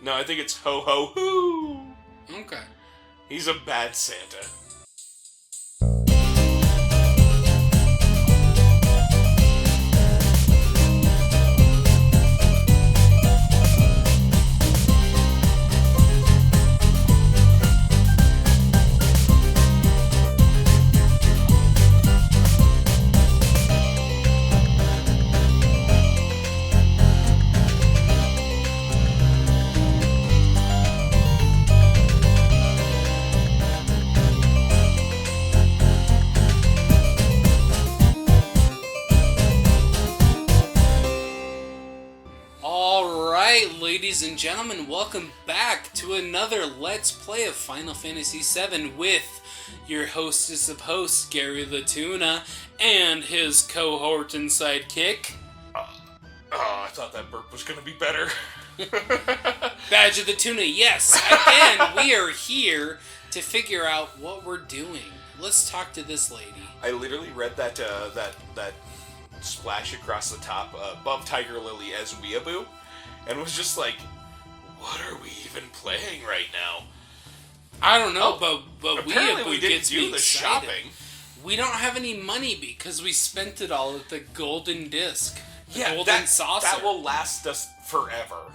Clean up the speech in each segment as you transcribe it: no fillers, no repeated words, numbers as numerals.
No, I think it's ho ho hoo. Okay. He's a bad Santa. Ladies and gentlemen, welcome back to another Let's Play of Final Fantasy VII with your hostess of hosts, Gary the Tuna, and his cohort and sidekick. I thought that burp was going to be better. Badge of the Tuna, yes. Again, we are here to figure out what we're doing. Let's talk to this lady. I literally read that splash across the top above Tiger Lily as Weeaboo. And was just like, what are we even playing right now? I don't know, but apparently we didn't gets do me the excited. shopping. We don't have any money because we spent it all at the golden disc. Golden saucer. That will last us forever.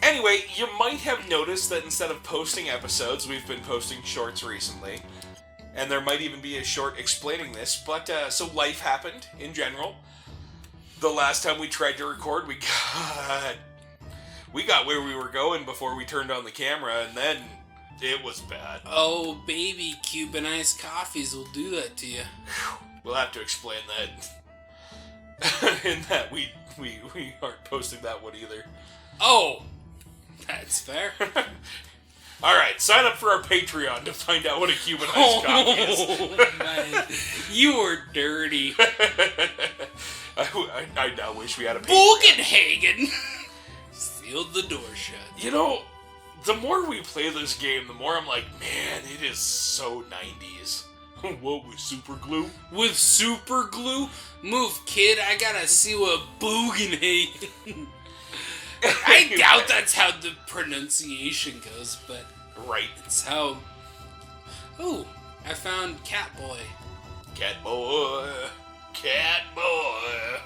Anyway, you might have noticed that instead of posting episodes, we've been posting shorts recently. And there might even be a short explaining this, but so life happened in general. The last time we tried to record, we got where we were going before we turned on the camera, and then it was bad. Oh, baby, Cuban iced coffees will do that to you. We'll have to explain that. In that we aren't posting that one either. Oh, that's fair. Alright, sign up for our Patreon to find out what a Cuban iced coffee is. Man, you were dirty. I now wish we had a Patreon. Bugenhagen sealed the door shut. You know, the more we play this game, the more I'm like, man, it is so 90s. What, with super glue? With super glue? Move, kid, I gotta see what Bugenhagen. I doubt that's how the pronunciation goes, but... Right. It's how... Ooh, I found Catboy. Catboy. Catboy.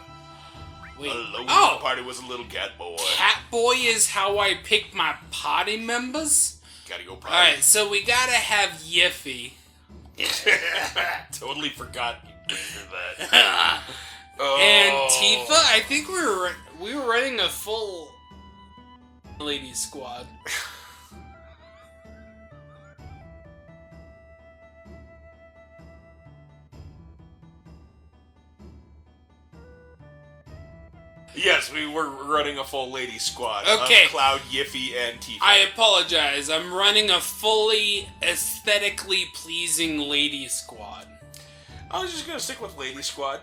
Wait. The party was a little catboy. Catboy is how I pick my party members? Gotta go party. Alright, so we gotta have Yiffy. Totally forgot you did that. And Tifa, I think we were running a full lady squad. Yes, we were running a full lady squad. Okay. Of Cloud, Yiffy, and Tifa. I apologize. I'm running a fully aesthetically pleasing lady squad. I was just gonna stick with lady squad.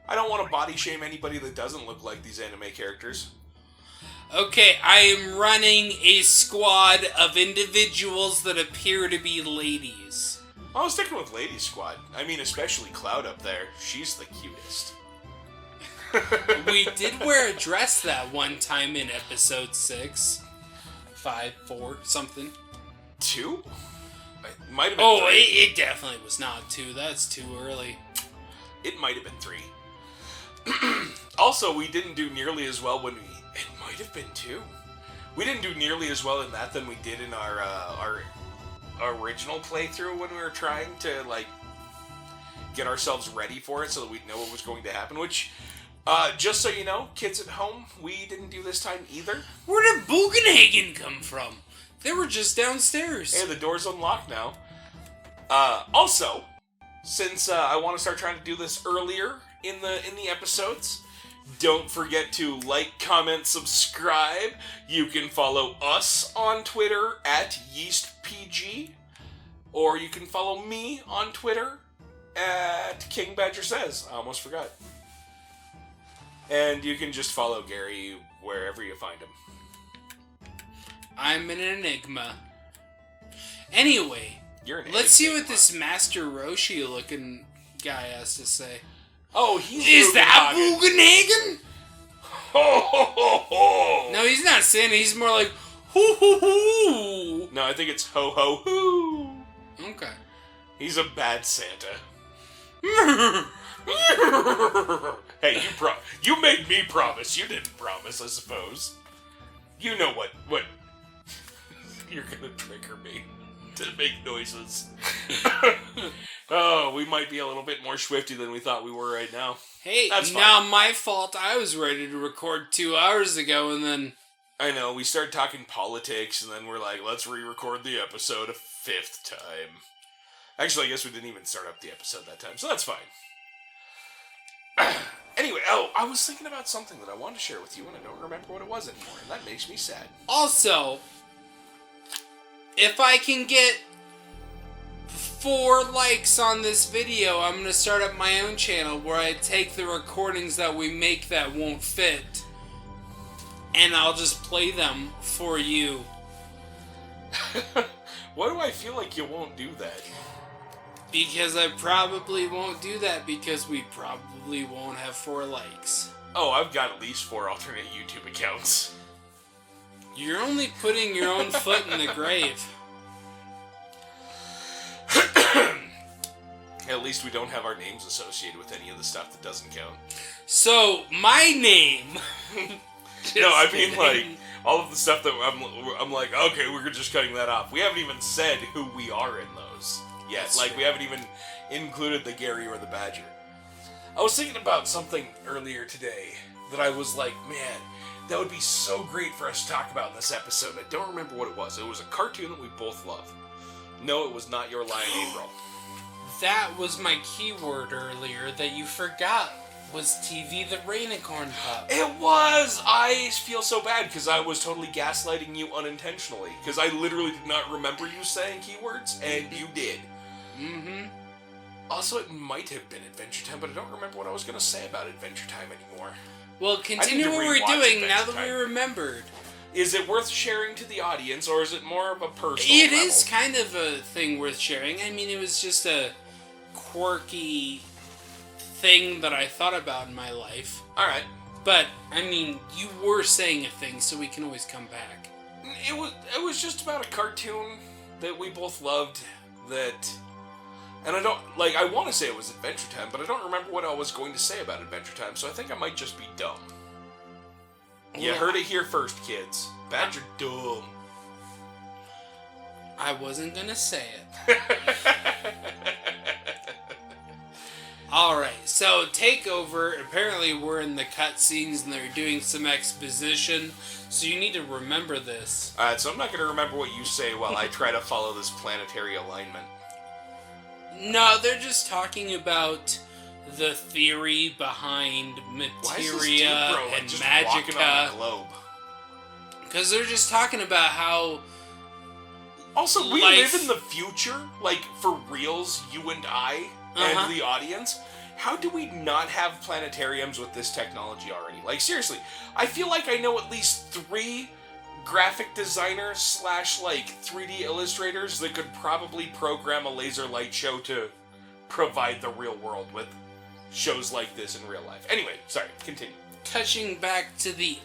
I don't want to body shame anybody that doesn't look like these anime characters. Okay, I am running a squad of individuals that appear to be ladies. I was sticking with lady squad. I mean, especially Cloud up there. She's the cutest. We did wear a dress that one time in episode 6. 5, 4, something. 2? It might have been 3. It definitely was not 2. That's too early. It might have been 3. Also, we didn't do nearly as well when we... It might have been 2. We didn't do nearly as well in that than we did in our original playthrough when we were trying to, like, get ourselves ready for it so that we'd know what was going to happen, which... just so you know, kids at home, we didn't do this time either. Where did Bugenhagen come from? They were just downstairs. Hey, the door's unlocked now. Also, since I want to start trying to do this earlier in the episodes, don't forget to like, comment, subscribe. You can follow us on Twitter at YeastPG, or you can follow me on Twitter at King Badger Says. I almost forgot. And you can just follow Gary wherever you find him. I'm an enigma. Anyway, let's see what this Master Roshi looking guy has to say. Oh, he's Is that Bugenhagen? Ho ho ho ho! No, he's not Santa. He's more like hoo hoo hoo. No, I think it's ho ho hoo. Okay. He's a bad Santa. Hey, you made me promise. You didn't promise, I suppose. You know what you're gonna trigger me to make noises. Oh, we might be a little bit more swifty than we thought we were right now. Hey, that's now fine. my fault. I was ready to record 2 hours ago, and then... I know, we started talking politics, and then we're like, let's re-record the episode a 5th time. Actually, I guess we didn't even start up the episode that time, so that's fine. Anyway, I was thinking about something that I wanted to share with you, and I don't remember what it was anymore, and that makes me sad. Also, if I can get 4 likes on this video, I'm going to start up my own channel where I take the recordings that we make that won't fit, and I'll just play them for you. Why do I feel like you won't do that? Because I probably won't do that because we probably won't have 4 likes. Oh, I've got at least 4 alternate YouTube accounts. You're only putting your own foot in the grave. At least we don't have our names associated with any of the stuff that doesn't count. So, my name... No, I mean, like, all of the stuff that I'm like, okay, we're just cutting that off. We haven't even said who we are in those yet. That's like, true. we haven't even included the Gary or the Badger. I was thinking about something earlier today that I was like, man, that would be so great for us to talk about in this episode. I don't remember what it was. It was a cartoon that we both love. No, it was not Your Lie in April. That was my keyword earlier that you forgot. Was TV the Rainicorn Pup. It was! I feel so bad because I was totally gaslighting you unintentionally. Because I literally did not remember you saying keywords, and you did. Mm-hmm. Also, it might have been Adventure Time, but I don't remember what I was going to say about Adventure Time anymore. Well, continue what we're rewatch doing now Adventure that we Time. remembered. Is it worth sharing to the audience, or is it more of a personal It level? is kind of a thing worth sharing. I mean, it was just a quirky thing that I thought about in my life. Alright. But, I mean, you were saying a thing, so we can always come back. It was just about a cartoon that we both loved, that... And I don't... Like, I want to say it was Adventure Time, but I don't remember what I was going to say about Adventure Time, so I think I might just be dumb. You heard it here first, kids. Badger dumb. I wasn't gonna say it. Alright, so take over. Apparently we're in the cutscenes and they're doing some exposition, so you need to remember this. Alright, so I'm not going to remember what you say while I try to follow this planetary alignment. No, they're just talking about the theory behind materia and just walking on magica. a globe? Because they're just talking about how... Also, we life- live in the future, like, for reals, you and I, and the audience. How do we not have planetariums with this technology already? Like, seriously, I feel like I know at least 3 graphic designers / like 3D illustrators that could probably program a laser light show to provide the real world with shows like this in real life. Anyway, sorry, continue. Touching back to the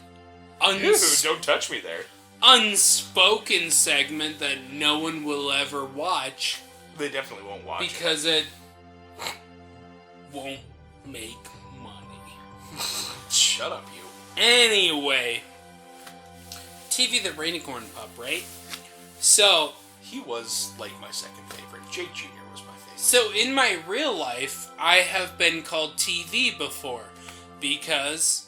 Dude, don't touch me there. unspoken segment that no one will ever watch They definitely won't watch it. because it won't make money. Shut up, you. Anyway, TV the Rainicorn Pup, right? So, He was, like, my second favorite. Jake Jr. was my favorite. so in my real life, I have been called TV before because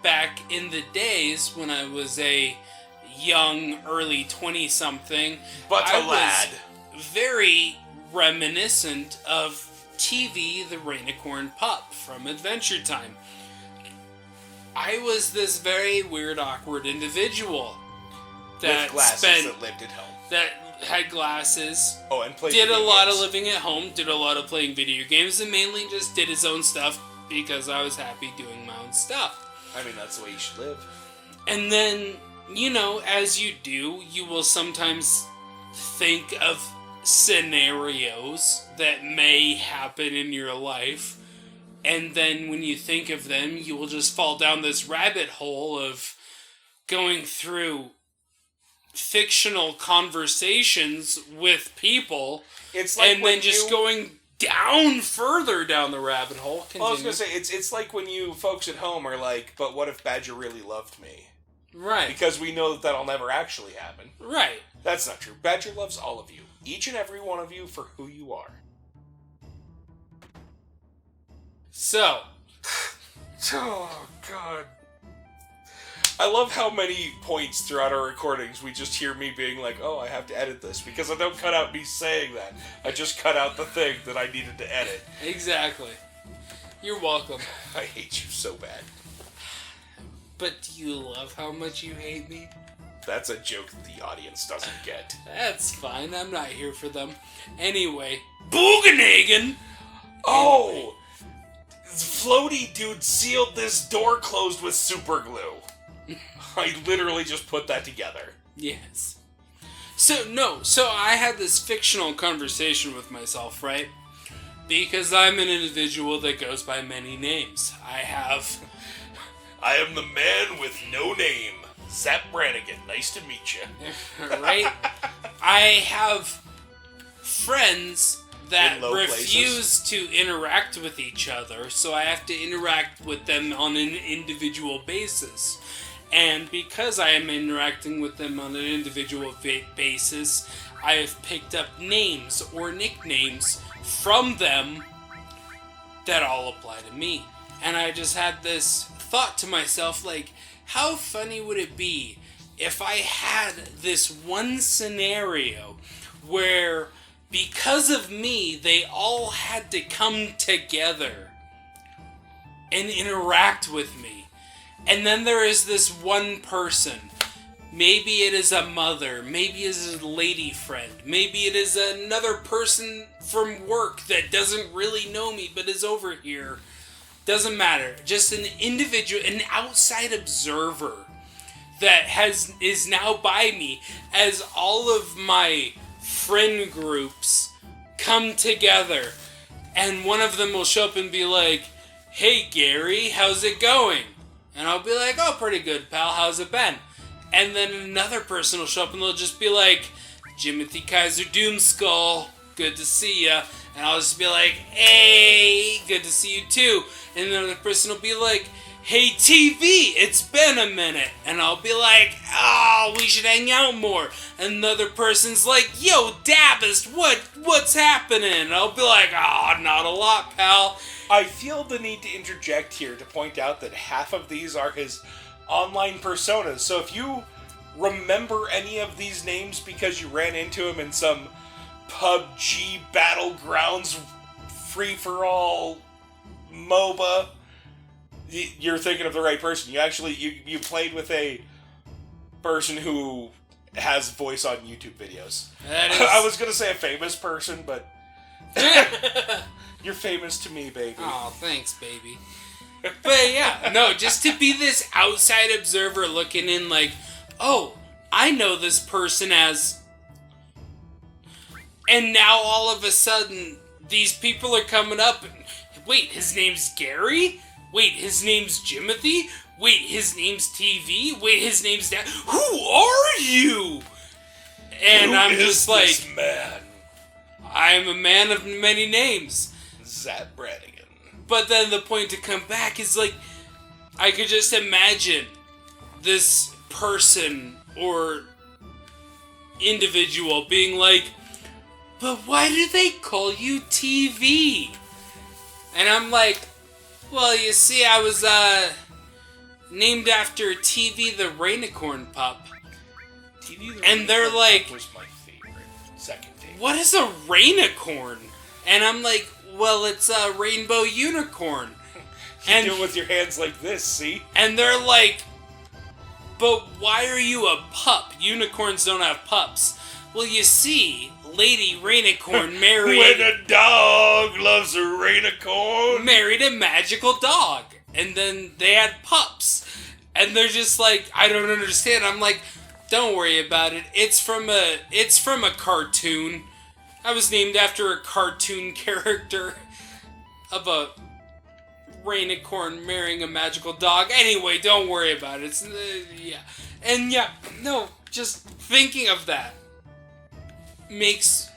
back in the days when I was a young, early 20-something, But I a lad. was very reminiscent of TV the Rainicorn Pup from Adventure Time. I was this very weird, awkward individual that With glasses that lived at home. that had glasses, Oh, and played did a video lot of games. living at home, did a lot of playing video games, and mainly just did his own stuff because I was happy doing my own stuff. I mean, that's the way you should live. And then, you know, as you do, you will sometimes think of scenarios that may happen in your life, And then when you think of them, you will just fall down this rabbit hole of going through fictional conversations with people, It's like and then just going down further down the rabbit hole. Continue. Well, I was going to say, it's like when you folks at home are like, but what if Badger really loved me? Right. Because we know that that'll never actually happen. Right. That's not true. Badger loves all of you. Each and every one of you for who you are. So. Oh, God. I love how many points throughout our recordings we just hear me being like, oh, I have to edit this, because I don't cut out me saying that. I just cut out the thing that I needed to edit. Exactly. You're welcome. I hate you so bad. But do you love how much you hate me? That's a joke that the audience doesn't get. That's fine. I'm not here for them. Anyway, Boogenhagen! Oh! Floaty dude sealed this door closed with super glue. I literally just put that together. Yes. So I had this fictional conversation with myself, right? Because I'm an individual that goes by many names. I am the man with no name. Zap Brannigan. Nice to meet you. Right? I have friends that refuse to interact with each other, so I have to interact with them on an individual basis. And because I am interacting with them on an individual basis, I have picked up names or nicknames from them that all apply to me. And I just had this thought to myself, like, how funny would it be if I had this one scenario where, because of me, they all had to come together and interact with me. And then there is this one person. Maybe it is a mother. Maybe it is a lady friend. Maybe it is another person from work that doesn't really know me but is over here. Doesn't matter. Just an individual, an outside observer that is now by me as all of my friend groups come together. And one of them will show up and be like, hey Gary, how's it going? And I'll be like, oh, pretty good, pal, how's it been? And then another person will show up and they'll just be like, Jimothy Kaiser Doomskull, good to see ya. And I'll just be like, hey, good to see you too. And another person will be like, hey TV, it's been a minute. And I'll be like, oh, we should hang out more. And another person's like, yo, Dabbist, what's happening? And I'll be like, oh, not a lot, pal. I feel the need to interject here to point out that half of these are his online personas. So if you remember any of these names because you ran into him in some PUBG Battlegrounds free-for-all MOBA, you're thinking of the right person. You actually, you played with a person who has voice on YouTube videos. I was going to say a famous person, but you're famous to me, baby. Oh, thanks, baby. But yeah, no, just to be this outside observer looking in like, oh, I know this person as... And now all of a sudden, these people are coming up and, wait, his name's Gary? Wait, his name's Jimothy? Wait, his name's TV? Wait, his name's Dad? Who are you? And I'm just like, this man? I am a man of many names. Zap Brannigan. But then the point to come back is like, I could just imagine this person or individual being like, but why do they call you TV? And I'm like, well, you see, I was named after TV the Rainicorn pup. TV the and they're Rainicorn like, pup was my favorite. Second favorite. What is a Rainicorn? And I'm like, well, it's a rainbow unicorn. You do it with your hands like this, see? And they're like, but why are you a pup? Unicorns don't have pups. Well, you see, Lady Rainicorn married... When a dog loves a Rainicorn. Married a magical dog. And then they had pups. And they're just like, I don't understand. I'm like, don't worry about it. It's from a cartoon. I was named after a cartoon character of a Rainicorn marrying a magical dog. Anyway, don't worry about it. It's, yeah. And yeah, no, just thinking of that makes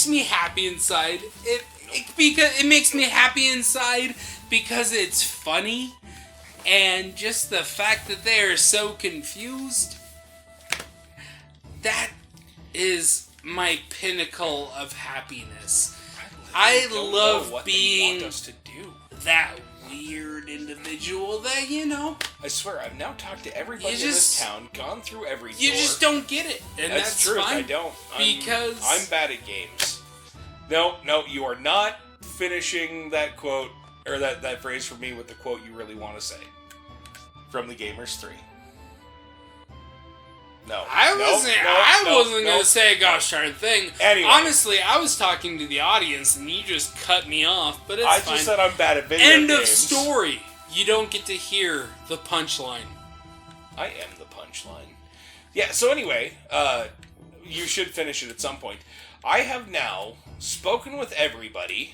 me happy inside. It makes me happy inside because it's funny, and just the fact that they are so confused. That is my pinnacle of happiness. I love being that weird individual that, you know. I swear, I've now talked to everybody in this town, gone through every door. You just don't get it, and that's true. fine. I don't. Because I'm bad at games. No, you are not finishing that quote, or that phrase for me with the quote you really want to say. From the Gamers 3. No. I wasn't going to say a gosh darn thing. Anyway. Honestly, I was talking to the audience and you just cut me off, but it's fine. I just said I'm bad at video games. End of story. You don't get to hear the punchline. I am the punchline. Yeah, so anyway, you should finish it at some point. I have now spoken with everybody.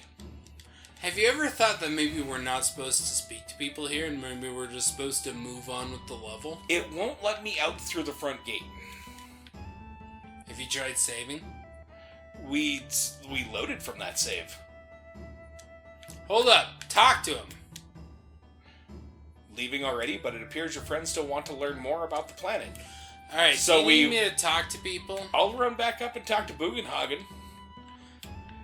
Have you ever thought that maybe we're not supposed to speak to people here and maybe we're just supposed to move on with the level? It won't let me out through the front gate. Have you tried saving? We loaded from that save. Hold up. Talk to him. Leaving already, but it appears your friends still want to learn more about the planet. Alright, so do you need me to talk to people? I'll run back up and talk to Bugenhagen.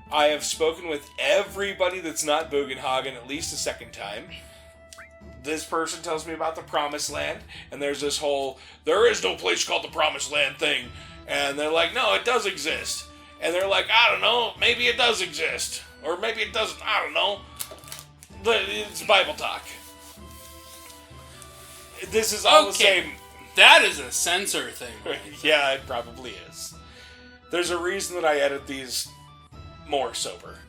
I have spoken with everybody that's not Bugenhagen at least a second time. This person tells me about the Promised Land, and there's this whole, there is no place called the Promised Land thing. And they're like, no, it does exist. And they're like, I don't know, maybe it does exist. Or maybe it doesn't, I don't know. It's Bible talk. This is all the same. That is a censor thing. Right? Yeah, it probably is. There's a reason that I edit these more sober.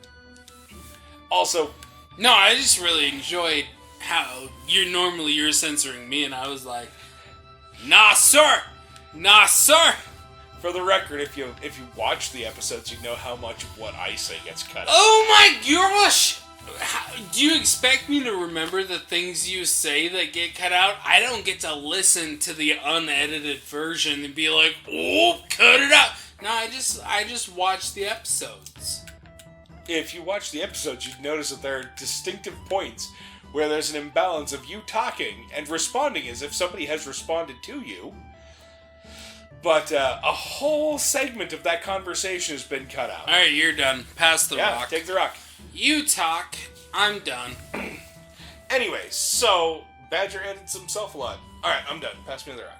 Also, no, I just really enjoyed how you're censoring me, and I was like, nah, sir! Nah, sir! For the record, if you watch the episodes, you know how much of what I say gets cut out. Oh my gosh! Do you expect me to remember the things you say that get cut out? I don't get to listen to the unedited version and be like, oh, cut it out! No, I just watch the episodes. If you watch the episodes, you'd notice that there are distinctive points where there's an imbalance of you talking and responding as if somebody has responded to you. But a whole segment of that conversation has been cut out. Alright, you're done. Pass the rock. Yeah, take the rock. You talk. I'm done. Anyways, so Badger edits himself a lot. Alright, I'm done. Pass me the rock.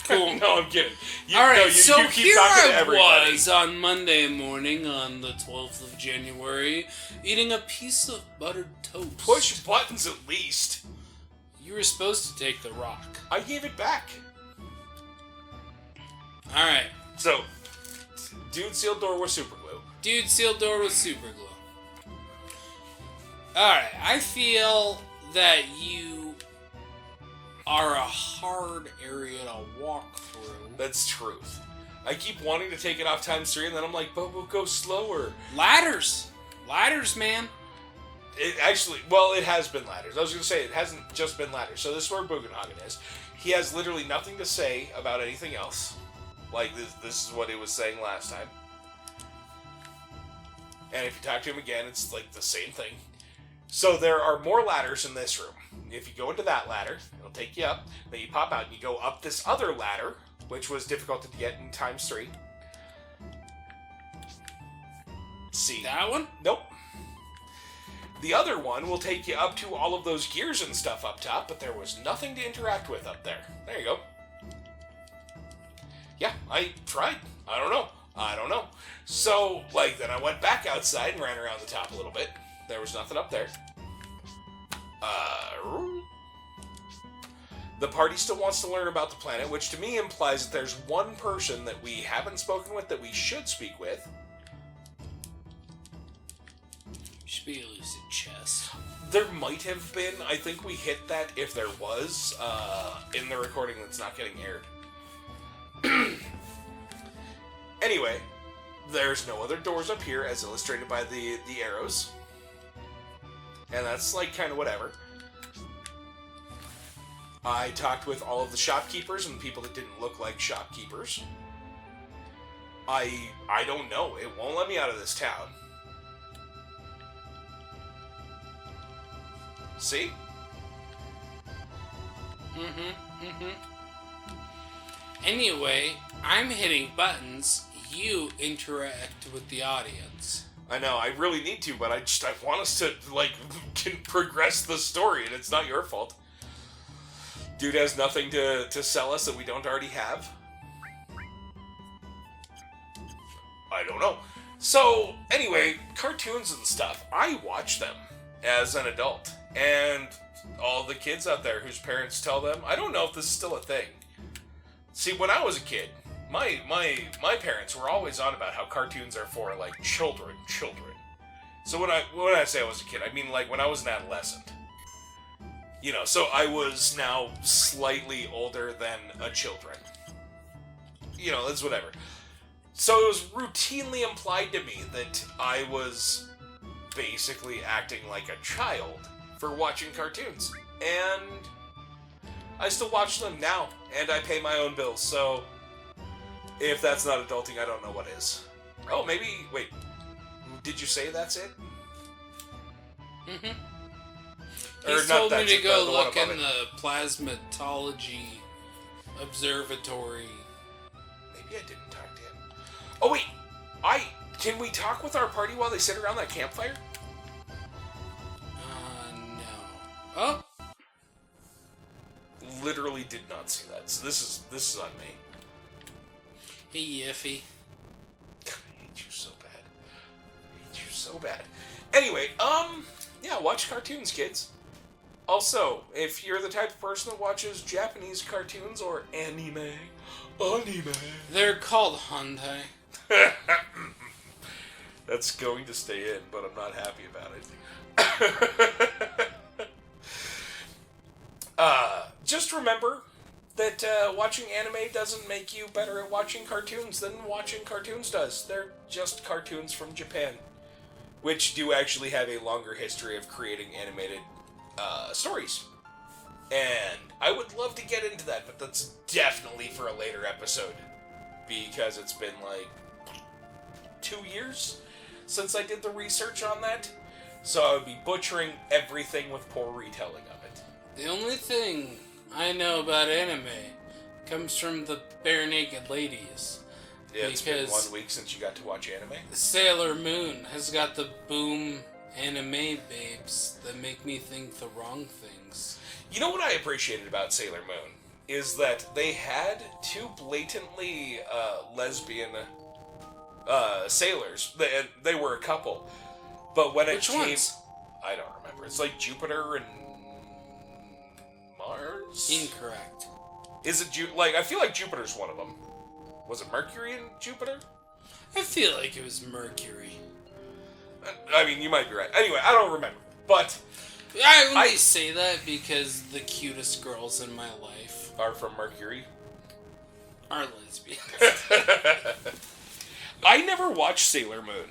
Cool. No, I'm kidding. Alright, so you keep here I was on Monday morning on the 12th of January, eating a piece of buttered toast. Push buttons at least. You were supposed to take the rock. I gave it back. Alright. So, dude sealed door with super glue. Dude sealed door with super glue. Alright, I feel that you are a hard area to walk through. That's truth. I keep wanting to take it off ×3, and then I'm like, but we'll go slower. Ladders! Ladders, man. It actually, well, it has been ladders. I was going to say, it hasn't just been ladders. So this is where Bugenhagen is. He has literally nothing to say about anything else. Like, this is what he was saying last time. And if you talk to him again, it's like the same thing. So there are more ladders in this room. If you go into that ladder, it'll take you up. Then you pop out and you go up this other ladder, which was difficult to get in ×3. See. That one? Nope. The other one will take you up to all of those gears and stuff up top, but there was nothing to interact with up there. There you go. Yeah, I tried. I don't know. So, like, then I went back outside and ran around the top a little bit. There was nothing up there. The party still wants to learn about the planet, which to me implies that there's one person that we haven't spoken with that we should speak with. Should be a lucid chest. There might have been. I think we hit that if there was in the recording that's not getting aired. Anyway, there's no other doors up here as illustrated by the arrows. and that's, like, kind of whatever. I talked with all of the shopkeepers and people that didn't look like shopkeepers. I don't know. It won't let me out of this town. See? Anyway, I'm hitting buttons. You interact with the audience. I know, I really need to, but I want us to, like, can progress the story, and it's not your fault. Dude has nothing to sell us that we don't already have. I don't know. So, anyway, cartoons and stuff, I watch them as an adult. And all the kids out there whose parents tell them, I don't know if this is still a thing. See, when I was a kid, my parents were always on about how cartoons are for, like, children. So when I say I was a kid, I mean, like, when I was an adolescent. You know, so I was now slightly older than a children. You know, that's whatever. So it was routinely implied to me that I was basically acting like a child for watching cartoons. And I still watch them now, and I pay my own bills, so if that's not adulting, I don't know what is. Oh, maybe, wait, did you say that's it? He's told me to go look in the plasmatology observatory. Maybe I didn't talk to him. Oh wait, can we talk with our party while they sit around that campfire? No. Oh. Literally did not see that. So this is on me. Hey, Yiffy. I hate you so bad. I hate you so bad. Anyway, yeah, watch cartoons, kids. Also, if you're the type of person that watches Japanese cartoons or anime, they're called hentai. That's going to stay in, but I'm not happy about it. Just remember that watching anime doesn't make you better at watching cartoons than watching cartoons does. They're just cartoons from Japan, which do actually have a longer history of creating animated stories. And I would love to get into that, but that's definitely for a later episode, because it's been like 2 years since I did the research on that, so I would be butchering everything with poor retelling of it. The only thing I know about anime comes from the bare naked ladies. Yeah, it's been 1 week since you got to watch anime. Sailor Moon has got the boom anime babes that make me think the wrong things. You know what I appreciated about Sailor Moon is that they had two blatantly lesbian sailors. They were a couple, but when Which it came, ones? I don't remember. It's like Jupiter and Mars. Incorrect. Is it I feel like Jupiter's one of them. Was it Mercury and Jupiter? I feel like it was Mercury. I mean, you might be right. Anyway, I don't remember. But I only say that because the cutest girls in my life are from Mercury. Are lesbians. I never watched Sailor Moon,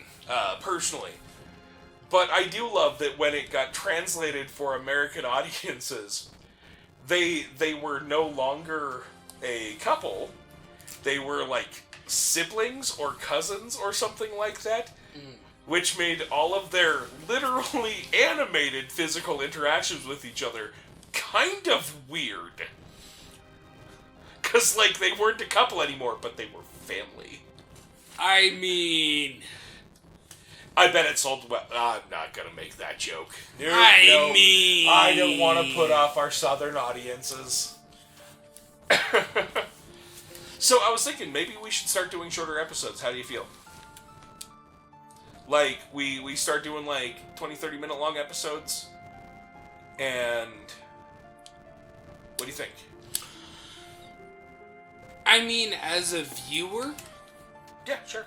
personally. But I do love that when it got translated for American audiences, they were no longer a couple. They were like siblings or cousins or something like that. Which made all of their literally animated physical interactions with each other kind of weird. Because, like, they weren't a couple anymore, but they were family. I mean... I bet it sold well. I'm not going to make that joke. I don't want to put off our southern audiences. So I was thinking, maybe we should start doing shorter episodes. How do you feel? Like, we start doing, like, 20, 30-minute long episodes. And what do you think? I mean, as a viewer... Yeah, sure.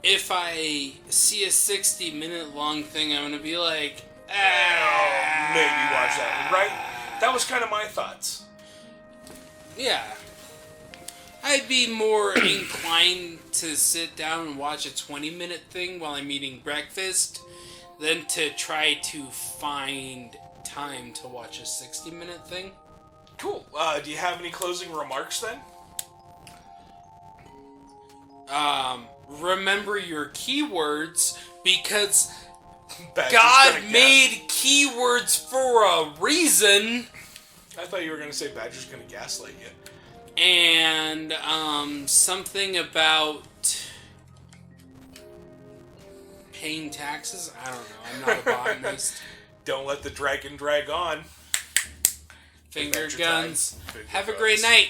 If I see a 60-minute long thing, I'm going to be like... maybe watch that, right? That was kind of my thoughts. Yeah. I'd be more inclined to sit down and watch a 20-minute thing while I'm eating breakfast than to try to find time to watch a 60-minute thing. Cool. Do you have any closing remarks then? Remember your keywords, because Badger's God gonna made keywords for a reason. I thought you were going to say Badger's going to gaslight you. And, something about paying taxes? I don't know. I'm not a botanist. Don't let the dragon drag on. Finger Adventure guns. time. Finger Have a guns. great night.